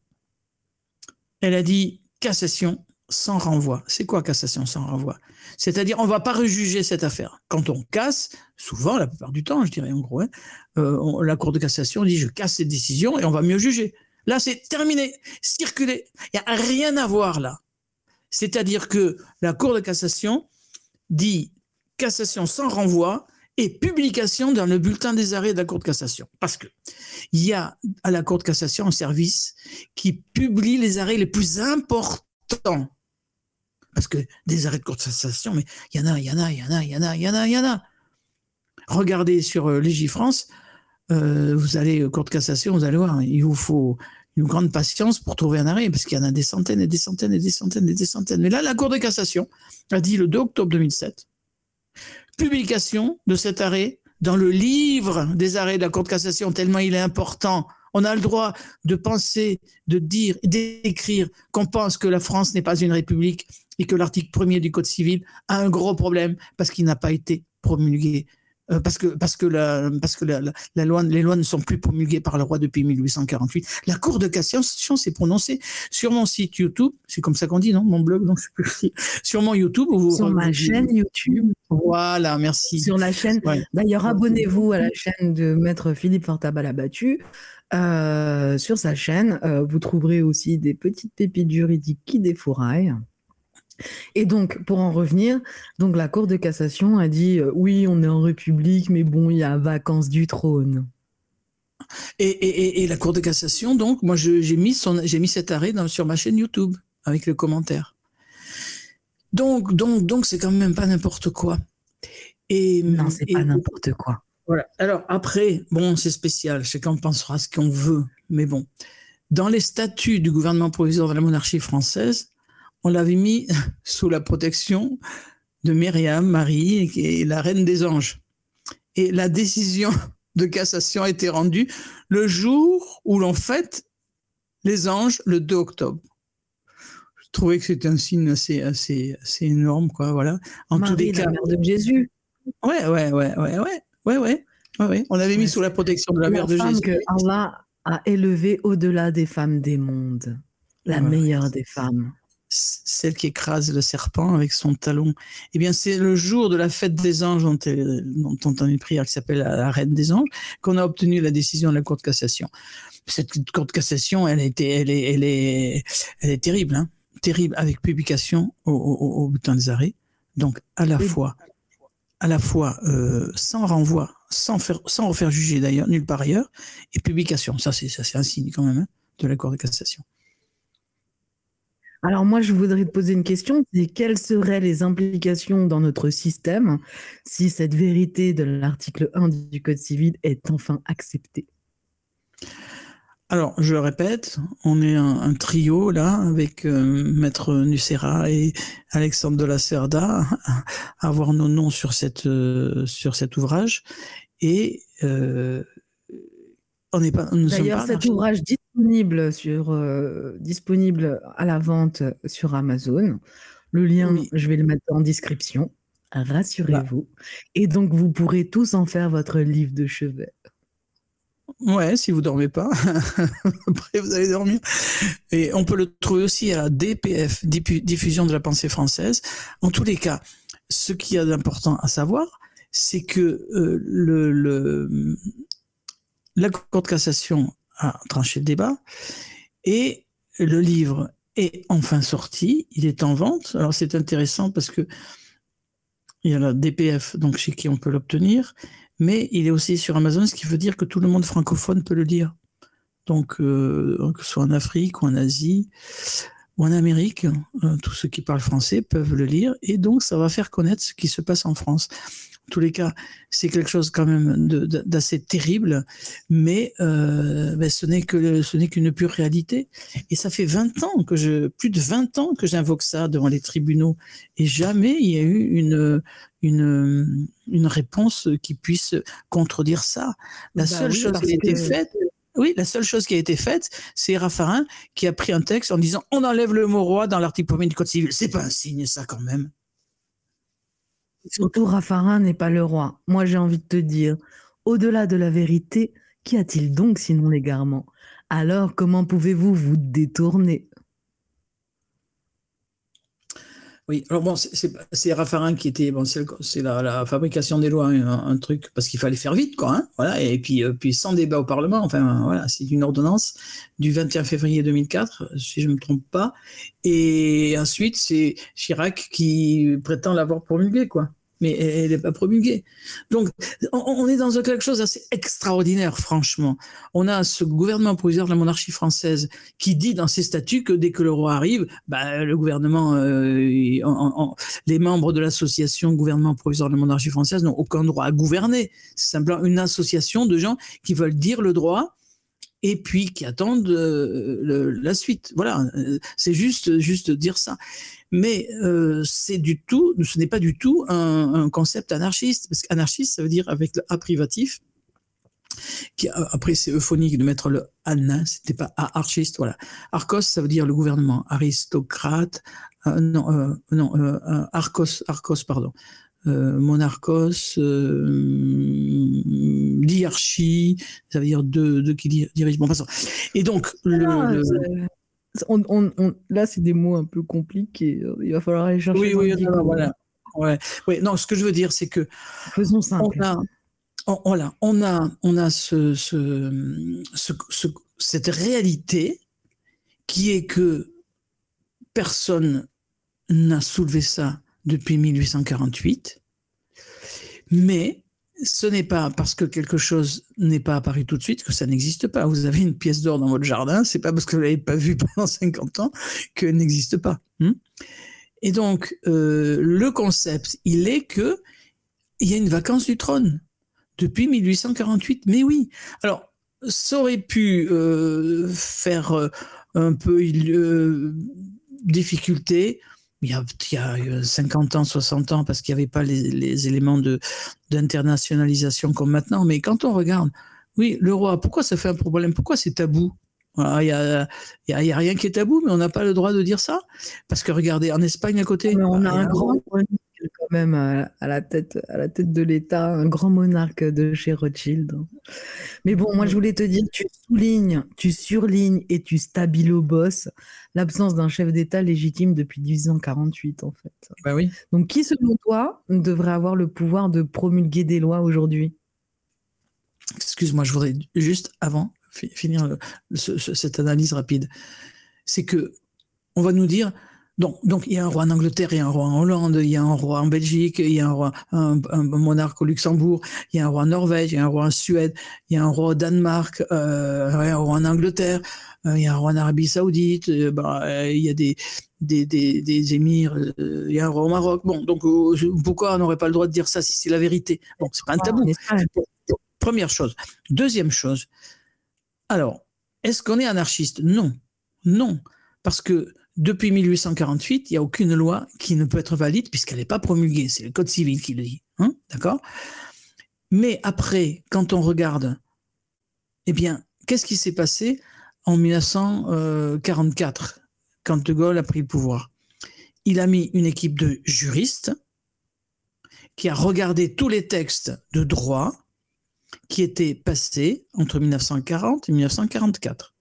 Elle a dit cassation sans renvoi. C'est quoi cassation sans renvoi? C'est-à-dire, on va pas rejuger cette affaire. Quand on casse, souvent, la plupart du temps, je dirais en gros, la Cour de cassation dit je casse cette décision et on va mieux juger. Là, c'est terminé, circulé. Il y a rien à voir là. C'est-à-dire que la Cour de cassation dit cassation sans renvoi et publication dans le bulletin des arrêts de la Cour de cassation. Parce que il y a à la Cour de cassation un service qui publie les arrêts les plus importants. Parce que des arrêts de Cour de cassation, mais il y en a. Regardez sur Légifrance, vous allez Cour de cassation, vous allez voir, il vous faut une grande patience pour trouver un arrêt, parce qu'il y en a des centaines et des centaines et des centaines et des centaines. Mais là, la Cour de cassation a dit le 2 octobre 2007, publication de cet arrêt dans le livre des arrêts de la Cour de cassation, tellement il est important. On a le droit de penser, de dire, d'écrire qu'on pense que la France n'est pas une république et que l'article 1er du Code civil a un gros problème parce qu'il n'a pas été promulgué. Parce que les lois ne sont plus promulguées par le roi depuis 1848. La Cour de cassation s'est prononcée sur mon site YouTube. C'est comme ça qu'on dit, non? Mon blog, donc je sais plus. Sur mon YouTube. Sur ma chaîne YouTube. Voilà, merci. Sur la chaîne. Ouais. D'ailleurs, abonnez-vous à la chaîne de Maître Philippe Fortabal-Abattu. Sur sa chaîne, vous trouverez aussi des petites pépites juridiques qui défouraillent. Et donc, pour en revenir, donc la Cour de cassation a dit oui, on est en République, mais bon, il y a vacance du trône. Et la Cour de cassation, donc, moi, j'ai mis cet arrêt sur ma chaîne YouTube. avec le commentaire. Donc, c'est quand même pas n'importe quoi. Non, c'est pas n'importe quoi. Voilà. Alors après, bon, c'est spécial. Chacun pensera ce qu'on veut, mais bon. Dans les statuts du gouvernement provisoire de la monarchie française, on l'avait mis sous la protection de Myriam, Marie, qui est la reine des anges. Et la décision de cassation a été rendue le jour où l'on fête les anges, le 2 octobre. Je trouvais que c'était un signe assez énorme, quoi, voilà. En Marie, tous les cas. la mère de Jésus. Ouais. On avait mis sous la protection de la mère de Jésus. Que Allah a élevé au-delà des femmes des mondes. La meilleure des femmes. Celle qui écrase le serpent avec son talon. Eh bien, c'est le jour de la fête des anges dont on a une prière qui s'appelle la reine des anges qu'on a obtenu la décision de la Cour de cassation. Cette Cour de cassation, elle est terrible, hein. Terrible, avec publication au bulletin des arrêts. Donc, à la fois, sans renvoi, sans refaire juger d'ailleurs, nulle part ailleurs, et publication. Ça, c'est un signe quand même, hein, de la Cour de cassation. Alors moi, je voudrais te poser une question, c'est quelles seraient les implications dans notre système si cette vérité de l'article 1 du Code civil est enfin acceptée? Alors, je le répète, on est un trio là, avec Maître Nucera et Alexandre de la Cerda, à avoir nos noms sur cet ouvrage. Et on n'est pas. D'ailleurs, cet ouvrage disponible à la vente sur Amazon. Le lien, je vais le mettre en description. Rassurez-vous. Et donc, vous pourrez tous en faire votre livre de chevet. Ouais, si vous dormez pas. Après, vous allez dormir. Et on peut le trouver aussi à DPF, Diffusion de la pensée française. En tous les cas, ce qu'il y a d'important à savoir, c'est que la Cour de cassation a tranché le débat et le livre est enfin sorti. Il est en vente. Alors, c'est intéressant parce que il y a la DPF, donc chez qui on peut l'obtenir, mais il est aussi sur Amazon, ce qui veut dire que tout le monde francophone peut le lire. Donc, que ce soit en Afrique ou en Asie ou en Amérique, tous ceux qui parlent français peuvent le lire, et donc ça va faire connaître ce qui se passe en France. En tous les cas, c'est quelque chose quand même d'assez terrible, mais ce n'est qu'une pure réalité. Et ça fait plus de 20 ans que j'invoque ça devant les tribunaux, et jamais il y a eu une réponse qui puisse contredire ça. La seule chose qui a été faite, la seule chose qui a été faite, c'est Raffarin qui a pris un texte en disant on enlève le mot roi dans l'article 1er du Code civil. C'est pas un signe, ça, quand même. Surtout, Raffarin n'est pas le roi. Moi, j'ai envie de te dire, au-delà de la vérité, qu'y a-t-il donc sinon l'égarement? Alors, comment pouvez-vous vous détourner? Oui, alors bon, c'est Raffarin qui était, bon, c'est la fabrication des lois, un truc, parce qu'il fallait faire vite, quoi, hein, voilà, et puis sans débat au Parlement, enfin, voilà, c'est une ordonnance du 21 février 2004, si je me trompe pas, et ensuite, c'est Chirac qui prétend l'avoir promulgué, quoi. Mais elle n'est pas promulguée. Donc, on est dans quelque chose d'assez extraordinaire, franchement. On a ce gouvernement provisoire de la monarchie française qui dit dans ses statuts que dès que le roi arrive, le gouvernement, les membres de l'association gouvernement provisoire de la monarchie française n'ont aucun droit à gouverner. C'est simplement une association de gens qui veulent dire le droit et puis qui attendent la suite. Voilà, c'est juste dire ça. Mais ce n'est pas du tout un concept anarchiste, parce qu'anarchiste, ça veut dire avec le A privatif, qui après c'est euphonique de mettre le an, c'était pas anarchiste, voilà. Archos, ça veut dire le gouvernement, aristocrate, archos, pardon. Monarchos, diarchie, ça veut dire deux qui dirigent. Bon, passons. Et donc, là, c'est des mots un peu compliqués. Il va falloir aller chercher. Oui, voilà. Ouais. Oui, non, ce que je veux dire, c'est que faisons simple. On a cette réalité qui est que personne n'a soulevé ça depuis 1848, mais ce n'est pas parce que quelque chose n'est pas apparu tout de suite que ça n'existe pas. Vous avez une pièce d'or dans votre jardin, c'est pas parce que vous l'avez pas vue pendant 50 ans qu'elle n'existe pas. Et donc, le concept, il est que il y a une vacance du trône depuis 1848. Mais oui. Alors, ça aurait pu faire un peu difficulté. Il y a 50 ans, 60 ans, parce qu'il n'y avait pas les éléments d'internationalisation comme maintenant. Mais quand on regarde, oui, le roi, pourquoi ça fait un problème? Pourquoi c'est tabou? Voilà, il y a rien qui est tabou, mais on n'a pas le droit de dire ça. Parce que regardez, en Espagne à côté, mais on a un grand monarque quand même à la tête de l'État, un grand monarque de chez Rothschild. Mais bon, moi je voulais te dire, tu soulignes, tu surlignes et tu stabilobosses l'absence d'un chef d'État légitime depuis 1848 en fait. Bah oui. Donc qui selon toi devrait avoir le pouvoir de promulguer des lois aujourd'hui? Excuse-moi, je voudrais juste avant finir cette analyse rapide. C'est que on va nous dire donc il y a un roi en Angleterre, il y a un roi en Hollande, il y a un roi en Belgique, il y a un monarque au Luxembourg, il y a un roi en Norvège, il y a un roi en Suède, il y a un roi au Danemark, il y a un roi en Angleterre, il y a un roi en Arabie Saoudite, il y a des émirs, il y a un roi au Maroc. Bon, donc pourquoi on n'aurait pas le droit de dire ça si c'est la vérité? Bon, c'est pas un tabou. Première chose. Deuxième chose. Alors, est-ce qu'on est anarchiste? Non. Non. Parce que depuis 1848, il n'y a aucune loi qui ne peut être valide puisqu'elle n'est pas promulguée. C'est le Code civil qui le dit. D'accord? Mais après, quand on regarde, eh bien, qu'est-ce qui s'est passé en 1944, quand De Gaulle a pris le pouvoir? Il a mis une équipe de juristes qui a regardé tous les textes de droit qui étaient passés entre 1940 et 1944.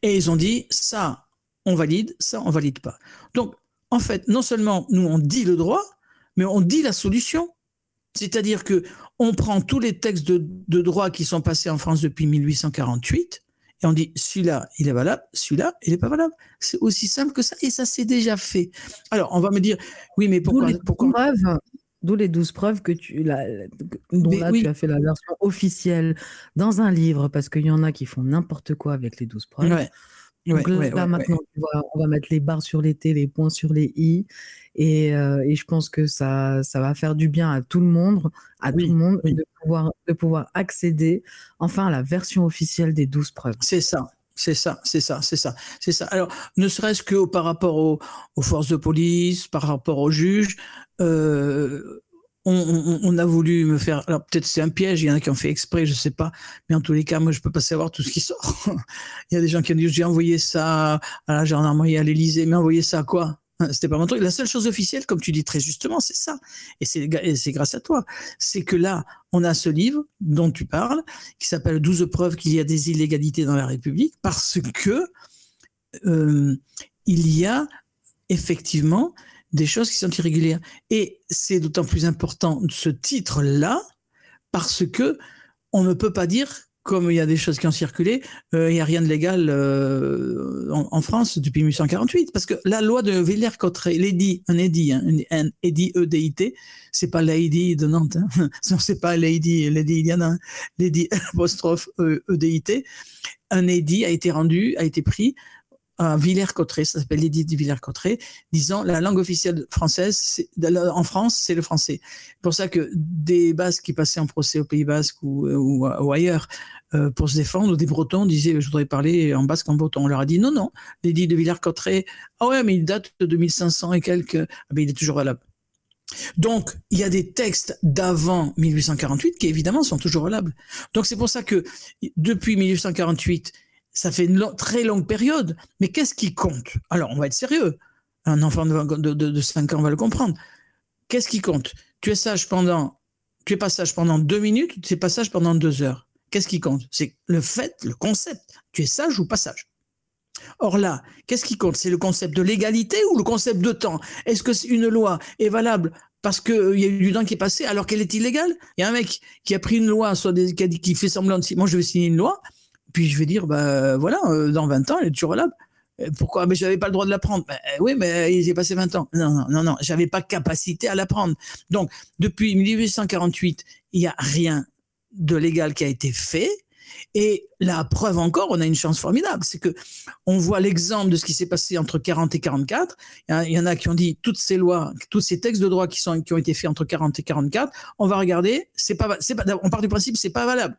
Et ils ont dit, ça, on valide, ça, on valide pas. Donc, en fait, non seulement nous, on dit le droit, mais on dit la solution. C'est-à-dire que on prend tous les textes de droit qui sont passés en France depuis 1848 et on dit, celui-là, il est valable, celui-là, il est pas valable. C'est aussi simple que ça, et ça s'est déjà fait. Alors, on va me dire, oui, mais pourquoi D'où les 12 preuves que tu as fait la version officielle dans un livre, parce qu'il y en a qui font n'importe quoi avec les 12 preuves. Ouais. Donc maintenant, on va mettre les barres sur les T, les points sur les I, et je pense que ça va faire du bien à tout le monde, de pouvoir accéder enfin à la version officielle des 12 preuves. C'est ça. Alors, ne serait-ce que par rapport aux forces de police, par rapport aux juges, on a voulu me faire, alors peut-être c'est un piège, il y en a qui ont fait exprès, je sais pas, mais en tous les cas, moi je peux pas savoir tout ce qui sort. Il y a des gens qui ont dit, j'ai envoyé ça à la gendarmerie, à l'Élysée, mais envoyé ça à quoi? C'était pas mon truc. La seule chose officielle, comme tu dis très justement, c'est ça. Et c'est grâce à toi. C'est que là, on a ce livre dont tu parles, qui s'appelle 12 preuves qu'il y a des illégalités dans la République, parce que il y a effectivement des choses qui sont irrégulières. Et c'est d'autant plus important ce titre-là, parce que on ne peut pas dire, comme il y a des choses qui ont circulé, il n'y a rien de légal en France depuis 1848, parce que la loi de Villers-Cotterêts, un édit, EDIT, c'est pas l'édit de Nantes, non, c'est pas l'édit Iliana, l'édit apostrophe EDIT, un édit a été pris à Villers-Cotterêts, ça s'appelle l'édit de Villers-Cotterêts, disant la langue officielle française en France, c'est le français. C'est pour ça que des Basques qui passaient en procès au Pays Basque ou ailleurs pour se défendre, ou des Bretons disaient je voudrais parler en basque en breton. On leur a dit non, l'édit de Villers-Cotterêts, ah ouais, mais il date de 1500 et quelques, ah ben il est toujours valable. Donc, il y a des textes d'avant 1848 qui évidemment sont toujours valables. Donc c'est pour ça que depuis 1848, ça fait une très longue période, mais qu'est-ce qui compte? Alors, on va être sérieux. Un enfant de 5 ans va le comprendre. Qu'est-ce qui compte? Tu es pas sage pendant 2 minutes, tu es pas sage pendant 2 heures. Qu'est-ce qui compte? C'est le concept. Tu es sage ou pas sage? Or là, qu'est-ce qui compte? C'est le concept de l'égalité ou le concept de temps? Est-ce que une loi est valable parce qu'il y a eu du temps qui est passé alors qu'elle est illégale? Il y a un mec qui a pris une loi, qui fait semblant de moi je vais signer une loi, puis je vais dire, voilà, dans 20 ans, elle est toujours valable. Pourquoi? Mais j'avais pas le droit de l'apprendre. Oui, mais j'ai passé 20 ans. Non, j'avais pas capacité à l'apprendre. Donc, depuis 1848, il n'y a rien de légal qui a été fait. Et la preuve encore, on a une chance formidable, c'est que on voit l'exemple de ce qui s'est passé entre 40 et 44. Il y en a qui ont dit toutes ces lois, tous ces textes de droit qui ont été faits entre 40 et 44, on va regarder, on part du principe c'est pas valable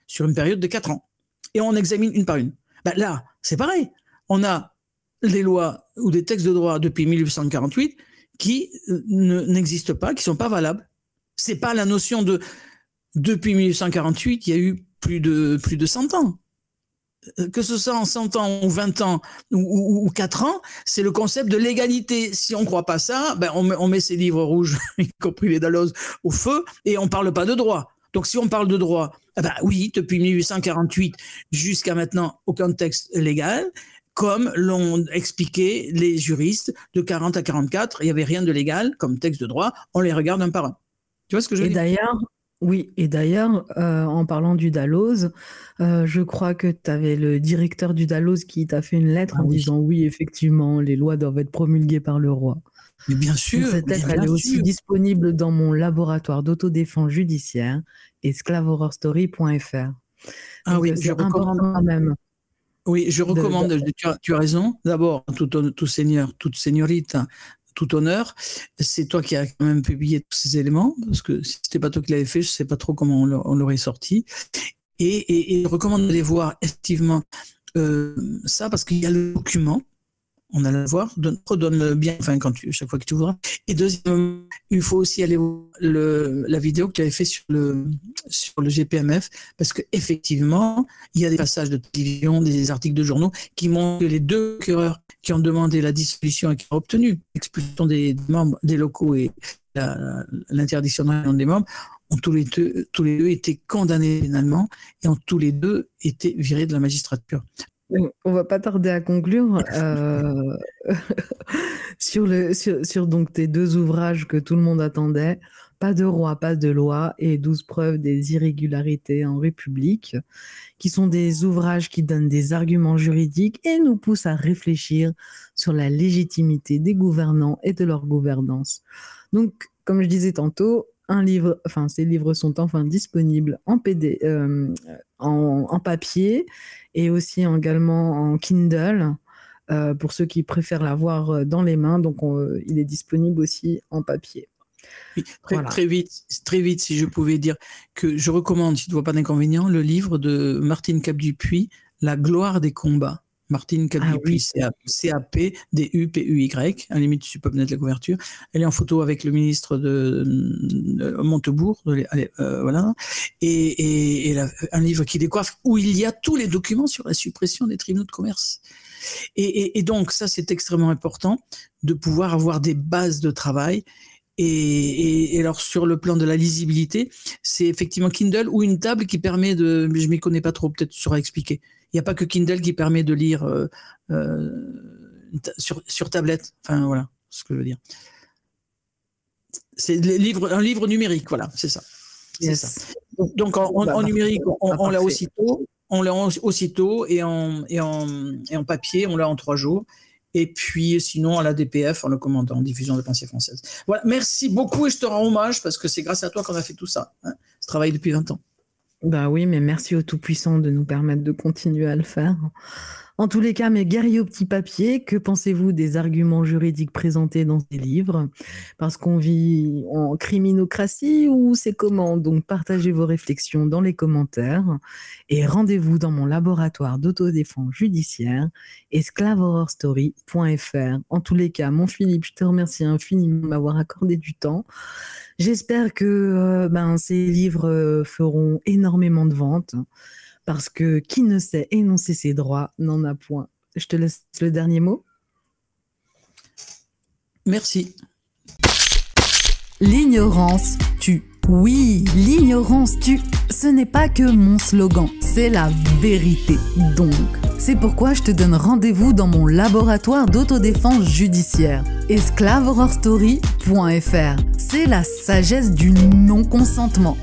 sur une période de 4 ans. Et on examine une par une. Là, c'est pareil. On a les lois ou des textes de droit depuis 1848 qui n'existent pas, qui sont pas valables. C'est pas la notion de depuis 1848, il y a eu plus de 100 ans. Que ce soit en 100 ans ou 20 ans ou 4 ans, c'est le concept de légalité. Si on ne croit pas ça, on met ces livres rouges, y compris les Dalloz, au feu et on ne parle pas de droit. Donc si on parle de droit, oui, depuis 1848 jusqu'à maintenant, aucun texte légal, comme l'ont expliqué les juristes de 40 à 44, il n'y avait rien de légal comme texte de droit, on les regarde un par un. Tu vois ce que je veux dire? Oui, et d'ailleurs, en parlant du Dalloz, je crois que tu avais le directeur du Dalloz qui t'a fait une lettre en disant oui, effectivement, les lois doivent être promulguées par le roi. Mais bien sûr. Donc, cette lettre, elle est aussi disponible dans mon laboratoire d'autodéfense judiciaire, esclavehorrorstory.fr. Ah oui, c'est important quand même. Oui, je recommande, tu as raison. D'abord, tout seigneur, toute seigneurita, tout honneur, c'est toi qui as quand même publié tous ces éléments, parce que si c'était pas toi qui l'avais fait, je sais pas trop comment on l'aurait sorti. Et je recommande d'aller voir effectivement ça, parce qu'il y a le document, on a le voir, redonne-le bien, enfin chaque fois que tu voudras. Et deuxièmement, il faut aussi aller voir la vidéo que tu avais fait sur le GPMF, parce que effectivement, il y a des passages de télévision, des articles de journaux qui montrent que les deux procureurs qui ont demandé la dissolution et qui ont obtenu l'expulsion des membres des locaux et l'interdiction de réunion des membres ont tous les deux été condamnés pénalement et ont tous les deux été virés de la magistrature. On va pas tarder à conclure sur donc tes deux ouvrages que tout le monde attendait, Pas de roi, pas de loi et 12 preuves des irrégularités en République, qui sont des ouvrages qui donnent des arguments juridiques et nous poussent à réfléchir sur la légitimité des gouvernants et de leur gouvernance. Donc, comme je disais tantôt, ces livres sont enfin disponibles en en papier et aussi également en Kindle pour ceux qui préfèrent l'avoir dans les mains. Donc, il est disponible aussi en papier. Oui, très vite, si je pouvais dire que je recommande, si tu ne vois pas d'inconvénient, le livre de Martine Cap-Dupuy, La gloire des combats. Martine Cap-Dupuy, C-A-P-D-U-P-U-Y, à la limite, tu peux mettre la couverture. Elle est en photo avec le ministre de Montebourg, voilà. Et elle a un livre qui décoiffe où il y a tous les documents sur la suppression des tribunaux de commerce. Et donc, ça, c'est extrêmement important de pouvoir avoir des bases de travail. Et alors, sur le plan de la lisibilité, c'est effectivement Kindle ou une table qui permet de... Je ne m'y connais pas trop, peut-être tu sauras expliquer. Il n'y a pas que Kindle qui permet de lire sur tablette. Enfin, voilà ce que je veux dire. C'est un livre numérique, voilà, c'est ça. Yes. C'est ça. Donc, en numérique, on l'a aussitôt. On l'a aussitôt et en papier, on l'a en 3 jours. Et puis, sinon, à la DPF, en le commandant, diffusion de pensée française. Voilà, merci beaucoup et je te rends hommage parce que c'est grâce à toi qu'on a fait tout ça. Hein, ce travail depuis 20 ans. Bah oui, mais merci au Tout-Puissant de nous permettre de continuer à le faire. En tous les cas, mes guerriers au petit papier, que pensez-vous des arguments juridiques présentés dans ces livres? Parce qu'on vit en criminocratie ou c'est comment? Donc partagez vos réflexions dans les commentaires et rendez-vous dans mon laboratoire d'autodéfense judiciaire, esclavehorrorstory.fr. En tous les cas, mon Philippe, je te remercie infiniment de m'avoir accordé du temps. J'espère que ces livres feront énormément de ventes. Parce que qui ne sait énoncer ses droits n'en a point. Je te laisse le dernier mot. Merci. L'ignorance tue. Oui, l'ignorance tue. Ce n'est pas que mon slogan, c'est la vérité. Donc, c'est pourquoi je te donne rendez-vous dans mon laboratoire d'autodéfense judiciaire. esclavehorrorstory.fr. C'est la sagesse du non-consentement.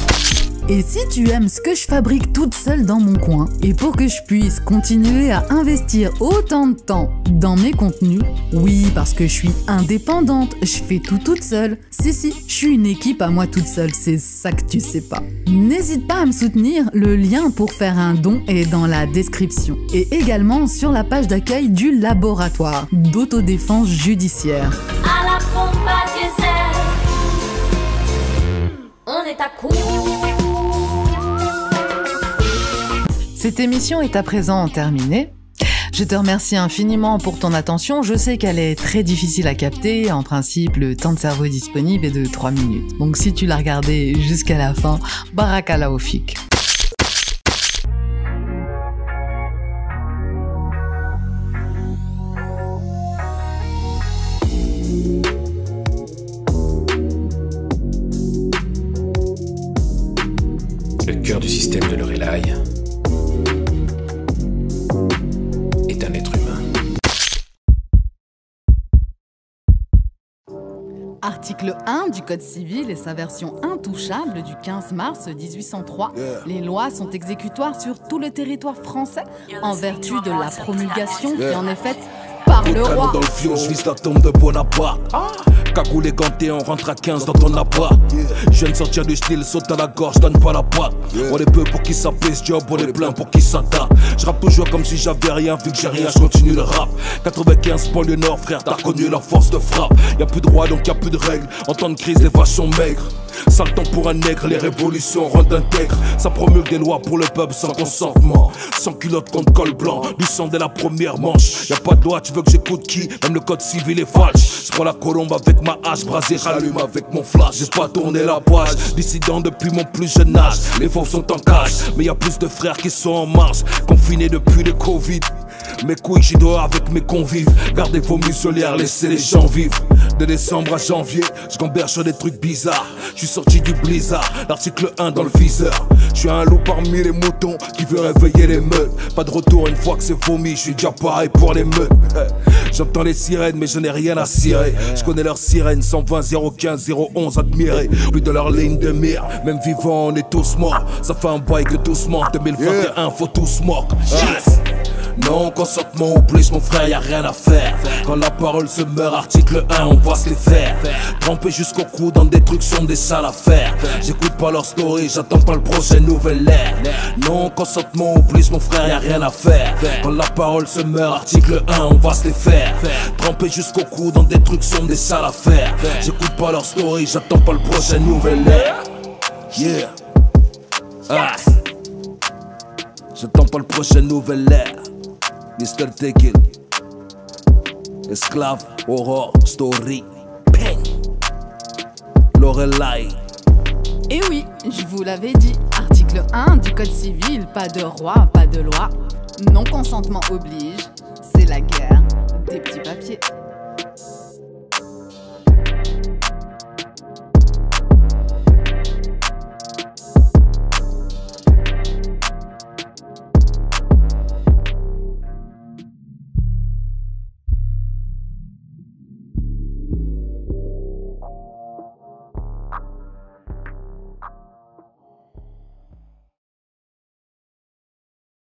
Et si tu aimes ce que je fabrique toute seule dans mon coin, et pour que je puisse continuer à investir autant de temps dans mes contenus, oui, parce que je suis indépendante, je fais tout toute seule. Si, je suis une équipe à moi toute seule, c'est ça que tu sais pas. N'hésite pas à me soutenir, le lien pour faire un don est dans la description. Et également sur la page d'accueil du laboratoire d'autodéfense judiciaire. À la pompe à diesel, on est à court. Cette émission est à présent terminée. Je te remercie infiniment pour ton attention. Je sais qu'elle est très difficile à capter. En principe, le temps de cerveau disponible est de 3 minutes. Donc si tu l'as regardé jusqu'à la fin, Barakallah au fik. Le cœur du système de Lorelai est un être humain. Article 1 du Code civil et sa version intouchable du 15 mars 1803. Les lois sont exécutoires sur tout le territoire français en vertu de la promulgation qui en est faite par le roi. Dans le fion, je vise la tombe de Bonaparte. Cagoule éganté, on rentre à 15 dans ton appart. Je viens de sortir du style, saute à la gorge, donne pas la patte. On est peu pour qui ça pèse, job, on est plein pour qui ça tape. Je rappe toujours comme si j'avais rien, vu que j'ai rien, je continue le rap. 95 banlieue nord, frère, t'as reconnu la force de frappe. Y'a plus de droit donc y'a plus de règles. En temps de crise, les vaches sont maigres. Sale temps pour un nègre, les révolutions rendent intègres. Ça promulgue des lois pour le peuple sans consentement. Sans culotte contre col blanc, du sang dès la première manche. Y'a pas de loi, tu veux que j'écoute qui? Même le code civil est falche. J'prends la colombe avec ma hache, brasée, j'allume avec mon flash. J'ai pas tourné la page, dissident depuis mon plus jeune âge. Les faux sont en cage, mais y'a plus de frères qui sont en marche. Confinés depuis le Covid. Mes couilles, j'y dehors avec mes convives. Gardez vos muselières, laissez les gens vivre. De décembre à janvier, je gamberge sur des trucs bizarres. Je suis sorti du blizzard, l'article 1 dans le viseur. Je suis un loup parmi les moutons qui veut réveiller les meutes. Pas de retour une fois que c'est vomi, je suis déjà pareil pour les meutes. J'entends les sirènes mais je n'ai rien à cirer. Je connais leurs sirènes, 120, 015, 011 admirés. Plus de leur ligne de mire, même vivant on est tous morts. Ça fait un bail que tous manquent, 2021 faut tous moque. Yes. Non, consentement oblige mon frère, y'a rien à faire. Quand la parole se meurt, article 1, on va se les faire. Trempé jusqu'au cou dans des trucs sombres, des sales affaires. J'écoute pas leur story, j'attends pas le prochain nouvel ère. Non, consentement oblige mon frère, y'a rien à faire. Quand la parole se meurt, article 1, on va se les faire. Trempé jusqu'au cou dans des trucs sombres, des sales affaires. J'écoute pas leur story, j'attends pas le prochain nouvel ère. Yeah. Ah. J'attends pas le prochain nouvel ère. Mr. Tekel, Esclave, Horror, Story, Peng, Lorelai. Et oui, je vous l'avais dit, article 1 du Code civil, pas de roi, pas de loi, non consentement oblige, c'est la guerre des petits papiers.